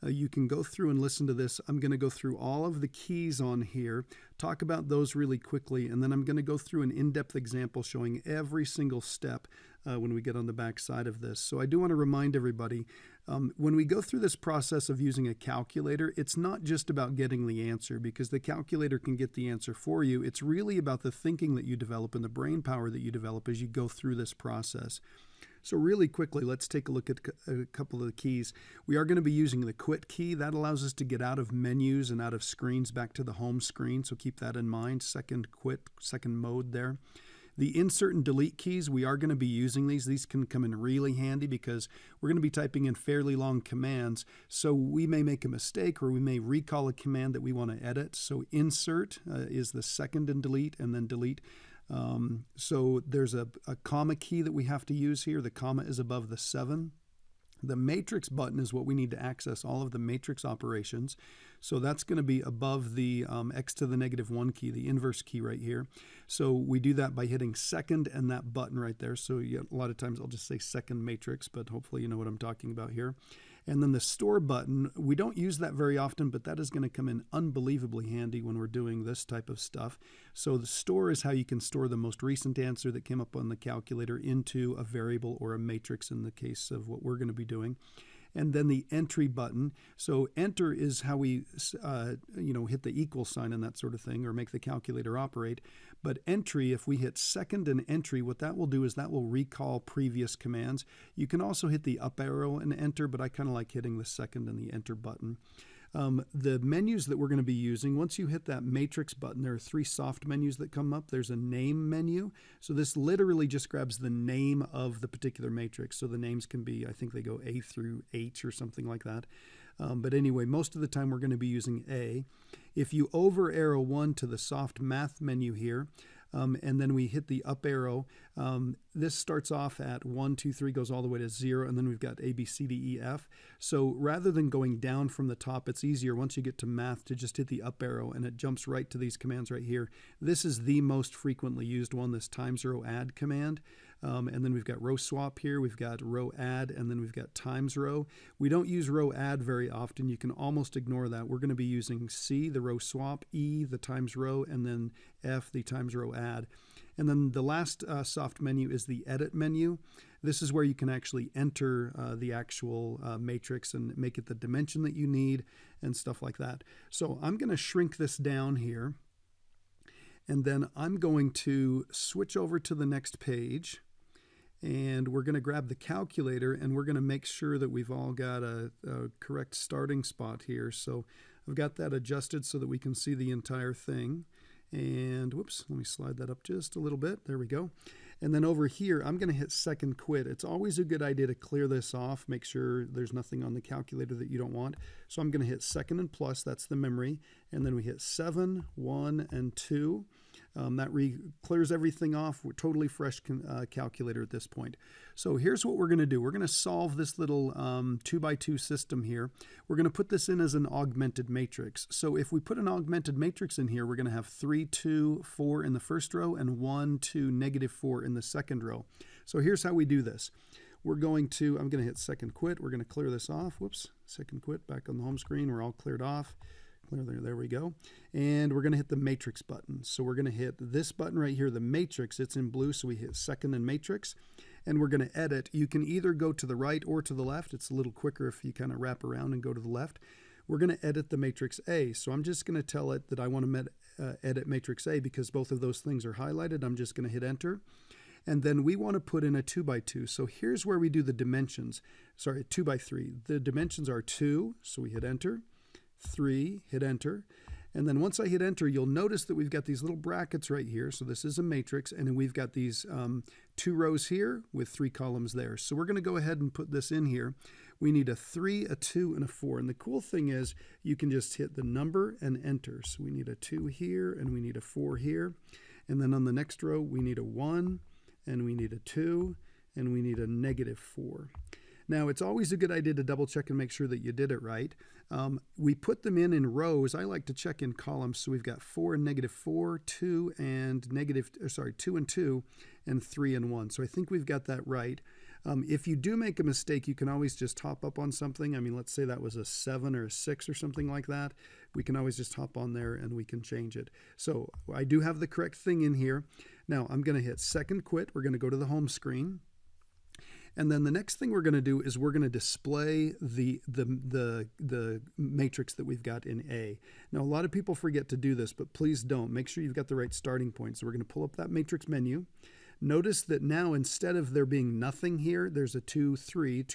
You can go through and listen to this. I'm going to go through all of the keys on here, talk about those really quickly, and then I'm going to go through an in-depth example showing every single step when we get on the back side of this. So I do want to remind everybody, when we go through this process of using a calculator, it's not just about getting the answer, because the calculator can get the answer for you. It's really about the thinking that you develop and the brain power that you develop as you go through this process. So really quickly, let's take a look at a couple of the keys. We are going to be using the quit key. That allows us to get out of menus and out of screens back to the home screen, so keep that in mind. Second quit, second mode there. The insert and delete keys, we are going to be using these. These can come in really handy because we're going to be typing in fairly long commands. So we may make a mistake, or we may recall a command that we want to edit. So insert is the second and delete, and then delete. So there's a comma key that we have to use here. The comma is above the 7. The matrix button is what we need to access all of the matrix operations. So that's going to be above the x to the -1 key, the inverse key right here. So we do that by hitting second and that button right there. So a lot of times I'll just say second matrix, but hopefully you know what I'm talking about here. And then the store button, we don't use that very often, but that is going to come in unbelievably handy when we're doing this type of stuff. So the store is how you can store the most recent answer that came up on the calculator into a variable or a matrix in the case of what we're going to be doing. And then the entry button. So enter is how we hit the equal sign and that sort of thing, or make the calculator operate. But entry, if we hit second and entry, what that will do is that will recall previous commands. You can also hit the up arrow and enter, but I kind of like hitting the second and the enter button. The menus that we're going to be using, once you hit that matrix button, there are 3 soft menus that come up. There's a name menu. So this literally just grabs the name of the particular matrix. So the names can be, I think they go A through H or something like that. But anyway, most of the time we're going to be using A. If you over arrow 1 to the soft math menu here, and then we hit the up arrow, this starts off at 1, 2, 3, goes all the way to 0, and then we've got A, B, C, D, E, F. So rather than going down from the top, it's easier once you get to math to just hit the up arrow, and it jumps right to these commands right here. This is the most frequently used one, this times row add command. And then we've got row swap here, we've got row add, and then we've got times row. We don't use row add very often. You can almost ignore that. We're going to be using C, the row swap, E, the times row, and then F, the times row add. And then the last soft menu is the edit menu. This is where you can actually enter the actual matrix and make it the dimension that you need and stuff like that. So I'm going to shrink this down here, and then I'm going to switch over to the next page. And we're going to grab the calculator, and we're going to make sure that we've all got a correct starting spot here. So I've got that adjusted so that we can see the entire thing. And whoops, let me slide that up just a little bit. There we go. And then over here, I'm going to hit second quit. It's always a good idea to clear this off, make sure there's nothing on the calculator that you don't want. So I'm going to hit second and plus, that's the memory. And then we hit 7, 1, and 2. That clears everything off. We're totally fresh calculator at this point. So here's what we're going to do. We're going to solve this little 2x2 system here. We're going to put this in as an augmented matrix. So if we put an augmented matrix in here, we're going to have 3, 2, 4 in the first row and 1, 2, -4 in the second row. So here's how we do this. I'm going to hit second quit. We're going to clear this off. Whoops, second quit, back on the home screen. We're all cleared off. There we go. And we're going to hit the matrix button. So we're going to hit this button right here, the matrix. It's in blue, so we hit second and matrix. And we're going to edit. You can either go to the right or to the left. It's a little quicker if you kind of wrap around and go to the left. We're going to edit the matrix A. So I'm just going to tell it that I want to edit matrix A because both of those things are highlighted. I'm just going to hit enter. And then we want to put in a 2x2. So here's where we do the dimensions. Sorry, 2x3. The dimensions are 2, so we hit enter. 3, hit enter. And then once I hit enter, you'll notice that we've got these little brackets right here. So this is a matrix, and then we've got these 2 rows here with 3 columns there. So we're going to go ahead and put this in here. We need a 3, a 2, and a 4. And the cool thing is you can just hit the number and enter. So we need a 2 here, and we need a 4 here. And then on the next row, we need a 1, and we need a 2, and we need a -4. Now, it's always a good idea to double check and make sure that you did it right. We put them in rows. I like to check in columns. So we've got 4 and -4, 2 and 2, and 2, and 3 and 1. So I think we've got that right. If you do make a mistake, you can always just hop up on something. I mean, let's say that was a 7 or a 6 or something like that. We can always just hop on there and we can change it. So I do have the correct thing in here. Now I'm going to hit second quit. We're going to go to the home screen. And then the next thing we're going to do is we're going to display the matrix that we've got in A. Now, a lot of people forget to do this, but please don't. Make sure you've got the right starting point. So we're going to pull up that matrix menu. Notice that now instead of there being nothing here, there's a 2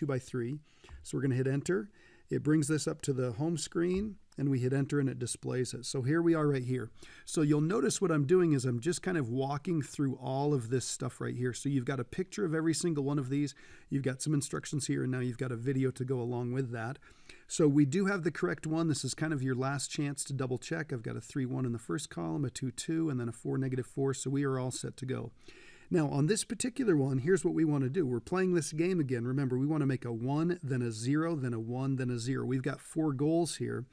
by 3. So we're going to hit enter. It brings this up to the home screen, and we hit enter and it displays it. So here we are right here. So you'll notice what I'm doing is I'm just kind of walking through all of this stuff right here. So you've got a picture of every single one of these. You've got some instructions here, and now you've got a video to go along with that. So we do have the correct one. This is kind of your last chance to double check. I've got a 3, 1 in the first column, a 2, 2, and then a 4, -4. So we are all set to go. Now, on this particular one, here's what we want to do. We're playing this game again. Remember, we want to make a 1, then a 0, then a 1, then a 0. We've got 4 goals here.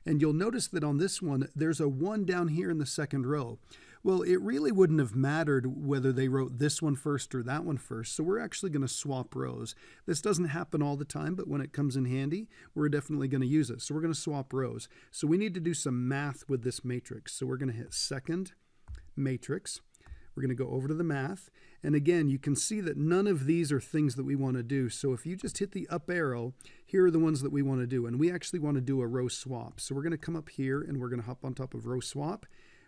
And you'll notice that on this one, there's a 1 down here in the second row. Well, it really wouldn't have mattered whether they wrote this one first or that one first, so we're actually going to swap rows. This doesn't happen all the time, but when it comes in handy, we're definitely going to use it. So we're going to swap rows. So we need to do some math with this matrix. So we're going to hit second matrix. We're going to go over to the math. And again, you can see that none of these are things that we want to do. So if you just hit the up arrow, here are the ones that we want to do. And we actually want to do a row swap. So we're going to come up here and we're going to hop on top of row swap.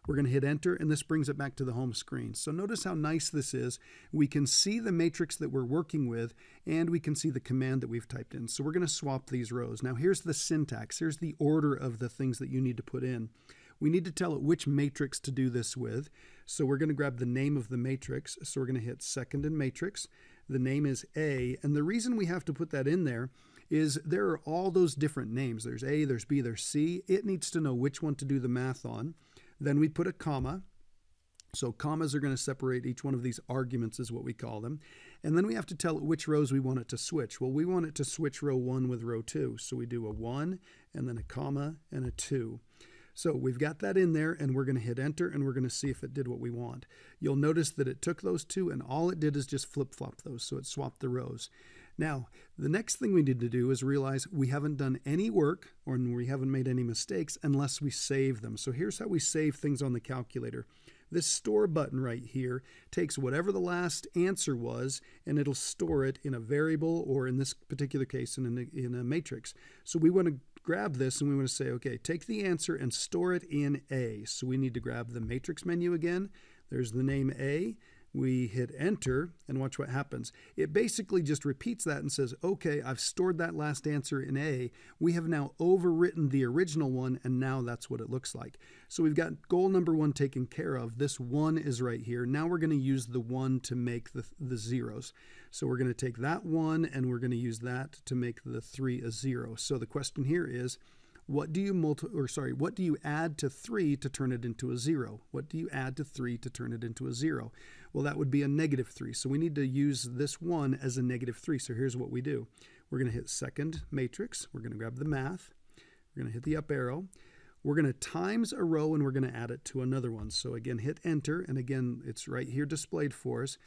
We're going to hit enter, and this brings it back to the home screen. So notice how nice this is. We can see the matrix that we're working with, and we can see the command that we've typed in. So we're going to swap these rows. Now here's the syntax. Here's the order of the things that you need to put in. We need to tell it which matrix to do this with. So we're going to grab the name of the matrix. So we're going to hit second in matrix. The name is A. And the reason we have to put that in there is there are all those different names. There's A, there's B, there's C. It needs to know which one to do the math on. Then we put a comma. So commas are going to separate each one of these arguments is what we call them. And then we have to tell it which rows we want it to switch. Well, we want it to switch row 1 with row 2. So we do a 1 and then a comma and a 2. So we've got that in there, and we're going to hit enter, and we're going to see if it did what we want. You'll notice that it took those two, and all it did is just flip-flop those, so it swapped the rows. Now, the next thing we need to do is realize we haven't done any work, or we haven't made any mistakes, unless we save them. So here's how we save things on the calculator. This store button right here takes whatever the last answer was, and it'll store it in a variable, or in this particular case, in a matrix. So we want to grab this and we want to say, okay, take the answer and store it in A. So we need to grab the matrix menu again. There's the name A. We hit enter and watch what happens. It basically just repeats that and says, okay, I've stored that last answer in A. We have now overwritten the original one, and now that's what it looks like. So we've got goal number 1 taken care of. This 1 is right here. Now we're going to use the 1 to make the zeros. So we're going to take that 1 and we're going to use that to make the 3 a 0. So the question here is, what do you add to 3 to turn it into a 0? What do you add to 3 to turn it into a 0? Well, that would be a -3. So we need to use this 1 as a -3. So here's what we do. We're going to hit second matrix. We're going to grab the math. We're going to hit the up arrow. We're going to times a row, and we're going to add it to another one. So again, hit enter. And again, it's right here displayed for us.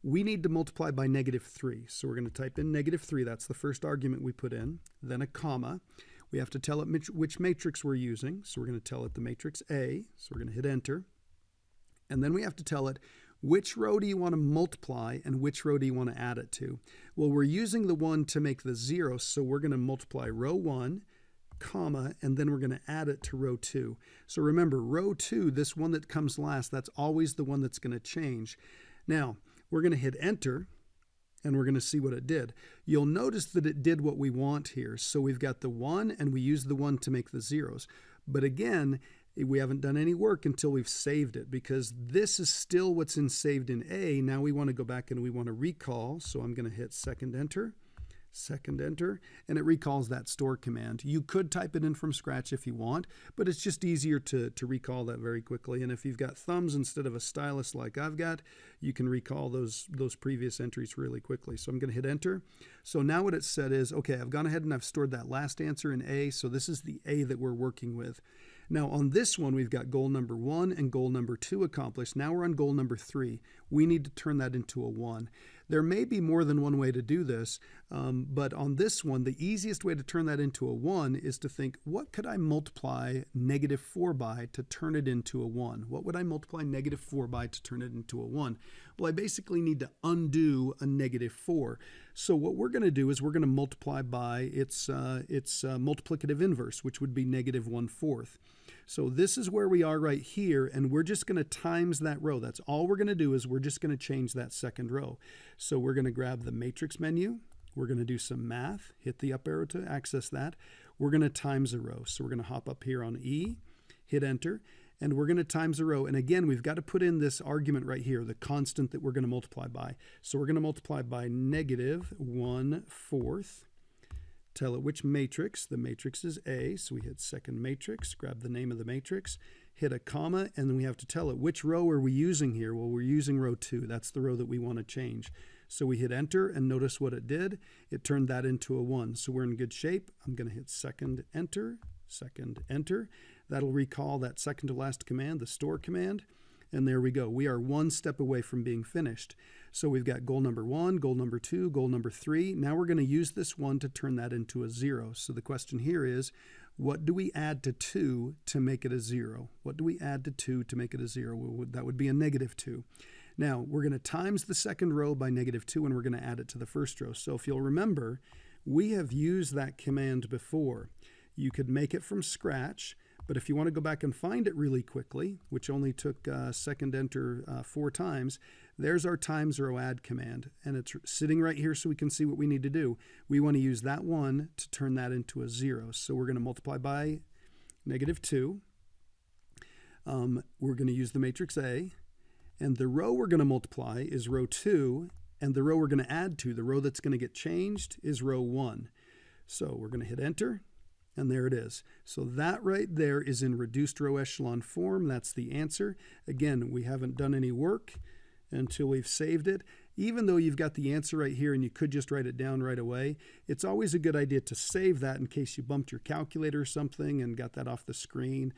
We need to multiply by -3. So we're going to type in -3. That's the first argument we put in. Then a comma. We have to tell it which matrix we're using. So we're going to tell it the matrix A. So we're going to hit enter. And then we have to tell it which row do you want to multiply and which row do you want to add it to. Well, we're using the 1 to make the 0. So we're going to multiply row 1, comma, and then we're going to add it to row 2. So remember, row 2, this one that comes last, that's always the one that's going to change. Now, we're going to hit enter. And we're going to see what it did. You'll notice that it did what we want here. So we've got the 1, and we use the 1 to make the zeros. But again, we haven't done any work until we've saved it, because this is still what's saved in A. Now we want to go back and we want to recall. So I'm going to hit second enter, and it recalls that store command. You could type it in from scratch if you want, but it's just easier to recall that very quickly. And if you've got thumbs instead of a stylus like I've got, you can recall those previous entries really quickly. So I'm going to hit enter. So now what it said is, okay, I've gone ahead and I've stored that last answer in A, so this is the A that we're working with. Now on this one, we've got goal number 1 and goal number 2 accomplished. Now we're on goal number 3. We need to turn that into a 1. There may be more than one way to do this, but on this one, the easiest way to turn that into a 1 is to think, what could I multiply -4 by to turn it into a 1? What would I multiply -4 by to turn it into a 1? Well, I basically need to undo a -4. So what we're going to do is we're going to multiply by its multiplicative inverse, which would be -1/4. So this is where we are right here, and we're just going to times that row. That's all we're going to do is we're just going to change that second row. So we're going to grab the matrix menu. We're going to do some math, hit the up arrow to access that. We're going to times a row. So we're going to hop up here on E, hit enter, and we're going to times a row. And again, we've got to put in this argument right here, the constant that we're going to multiply by. So we're going to multiply by -1/4. Tell it which matrix. The matrix is A, so we hit second matrix, grab the name of the matrix, hit a comma, and then we have to tell it which row are we using here. Well, we're using row 2. That's the row that we want to change. So we hit enter, and notice what it did. It turned that into a 1. So we're in good shape. I'm going to hit second enter. That'll recall that second to last command, the store command. And there we go. We are one step away from being finished. So we've got goal number 1, goal number 2, goal number 3. Now we're going to use this 1 to turn that into a 0. So the question here is, what do we add to 2 to make it a 0? What do we add to 2 to make it a 0? Well, that would be a -2. Now we're going to times the second row by -2, and we're going to add it to the first row. So if you'll remember, we have used that command before. You could make it from scratch, but if you want to go back and find it really quickly, which only took second enter 4 times, there's our times row add command, and it's sitting right here so we can see what we need to do. We want to use that 1 to turn that into a 0. So we're going to multiply by -2. We're going to use the matrix A, and the row we're going to multiply is row 2, and the row we're going to add to, the row that's going to get changed, is row 1. So we're going to hit enter. And there it is. So that right there is in reduced row echelon form. That's the answer. Again, we haven't done any work until we've saved it. Even though you've got the answer right here and you could just write it down right away, it's always a good idea to save that in case you bumped your calculator or something and got that off the screen.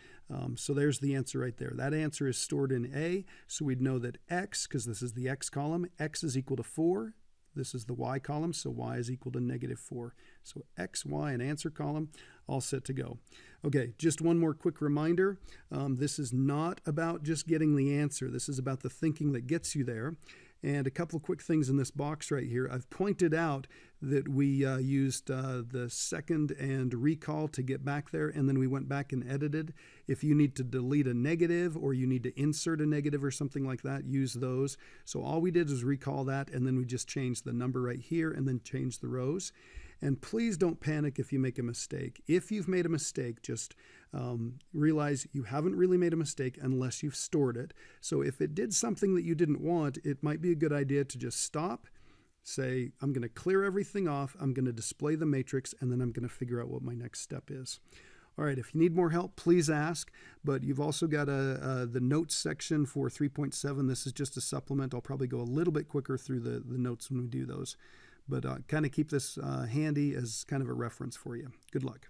So there's the answer right there. That answer is stored in A, so we'd know that x, because this is the x column, x is equal to 4. This is the y column, so y is equal to -4. So x, y, and answer column, all set to go. Okay, just one more quick reminder. This is not about just getting the answer. This is about the thinking that gets you there. And a couple of quick things in this box right here. I've pointed out that we used the second and recall to get back there, and then we went back and edited. If you need to delete a negative or you need to insert a negative or something like that, use those. So all we did is recall that, and then we just changed the number right here and then changed the rows. And please don't panic if you make a mistake. If you've made a mistake, just realize you haven't really made a mistake unless you've stored it. So if it did something that you didn't want, it might be a good idea to just stop, say, I'm going to clear everything off, I'm going to display the matrix, and then I'm going to figure out what my next step is. All right, if you need more help, please ask, but you've also got the notes section for 3.7. This is just a supplement. I'll probably go a little bit quicker through the notes when we do those. But kind of keep this handy as kind of a reference for you. Good luck.